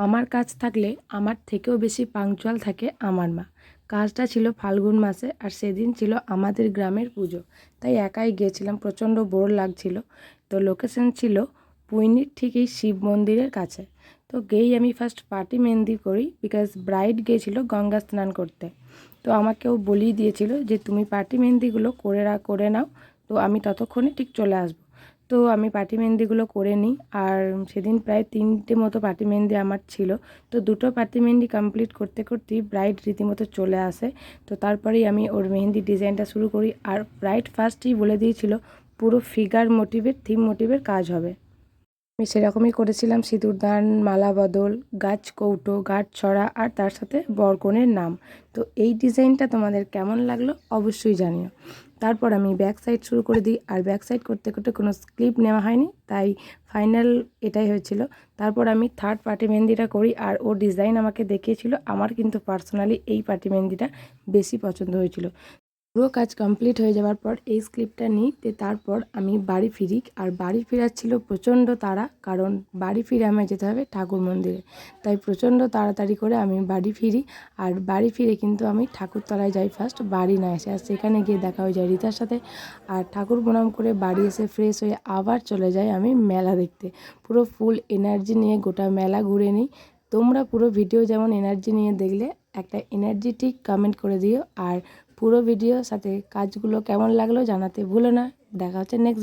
আমার কাজ থাকলে আমার থেকেও বেশি পাংচুয়াল থাকে আমার মা। কাজটা ছিল ফাল্গুন মাসে আর সেদিন ছিল আমাদের গ্রামের পুজো, তাই একাই গিয়েছিলাম। প্রচণ্ড বোর লাগছিল। তো লোকেশন ছিল পুইনির ঠিক এই শিব মন্দিরের কাছে। তো গিয়েই আমি ফার্স্ট পার্টি মেহেন্দি করি, বিকজ ব্রাইড গিয়েছিল গঙ্গা স্নান করতে। তো আমাকেও বলেই দিয়েছিল যে তুমি পার্টি মেহেন্দিগুলো করে নাও, তো আমি ততক্ষণে ঠিক চলে আসবো। তো আমি পাটি মেহেন্দিগুলো করে নিই, আর সেদিন প্রায় 3টে মতো পাটি মেহেন্দি আমার ছিল। তো 2টো পাটি মেহেন্দি কমপ্লিট করতে করতেই ব্রাইড রীতিমতো চলে আসে। তো তারপরেই আমি ওর মেহেন্দি ডিজাইনটা শুরু করি। আর ব্রাইড ফার্স্টেই বলে দিয়েছিল পুরো ফিগার মোটিভের, থিম মোটিভের কাজ হবে। আমি সেরকমই করেছিলাম, সিঁদুরদান, মালা বদল, গাছ কৌটো, গাছ ছড়া আর তার সাথে বরকনের নাম। তো এই ডিজাইনটা তোমাদের কেমন লাগলো অবশ্যই জানিও। তারপর আমি ব্যাক সাইড শুরু করে দিই, আর ব্যাক সাইড করতে করতে কোনো ক্লিপ নেওয়া হয়নি, তাই ফাইনাল এটাই হয়েছিল। তারপর আমি থার্ড পার্টি মেহেন্দিটা করি, আর ও ডিজাইন আমাকে দেখিয়েছিল। আমার কিন্তু পার্সোনালি এই পার্টি মেহেন্দিটা বেশি পছন্দ হয়েছিল। পুরো কাজ কমপ্লিট হয়ে যাওয়ার পর এই স্লিপটা নিই, তারপর আমি বাড়ি ফিরি। আর বাড়ি ফেরার ছিল প্রচণ্ড তাড়া, কারণ বাড়ি ফিরে আমায় যেতে হবে ঠাকুর মন্দিরে। তাই প্রচণ্ড তাড়াতাড়ি করে আমি বাড়ি ফিরি। আর বাড়ি ফিরে কিন্তু আমি ঠাকুরতলায় যাই ফার্স্ট, বাড়ি না এসে। আর সেখানে গিয়ে দেখা হয়ে যায় রিতার সাথে। আর ঠাকুর প্রণাম করে বাড়ি এসে ফ্রেশ হয়ে আবার চলে যাই আমি মেলা দেখতে। পুরো ফুল এনার্জি নিয়ে গোটা মেলা ঘুরে নিই। তোমরা পুরো ভিডিও যেমন এনার্জি নিয়ে দেখলে, একটা এনার্জেটিক কমেন্ট করে দিও। আর পুরো ভিডিও সাথে কাজগুলো কেমন লাগলো জানাতে ভুলো না। দেখা হচ্ছে নেক্সট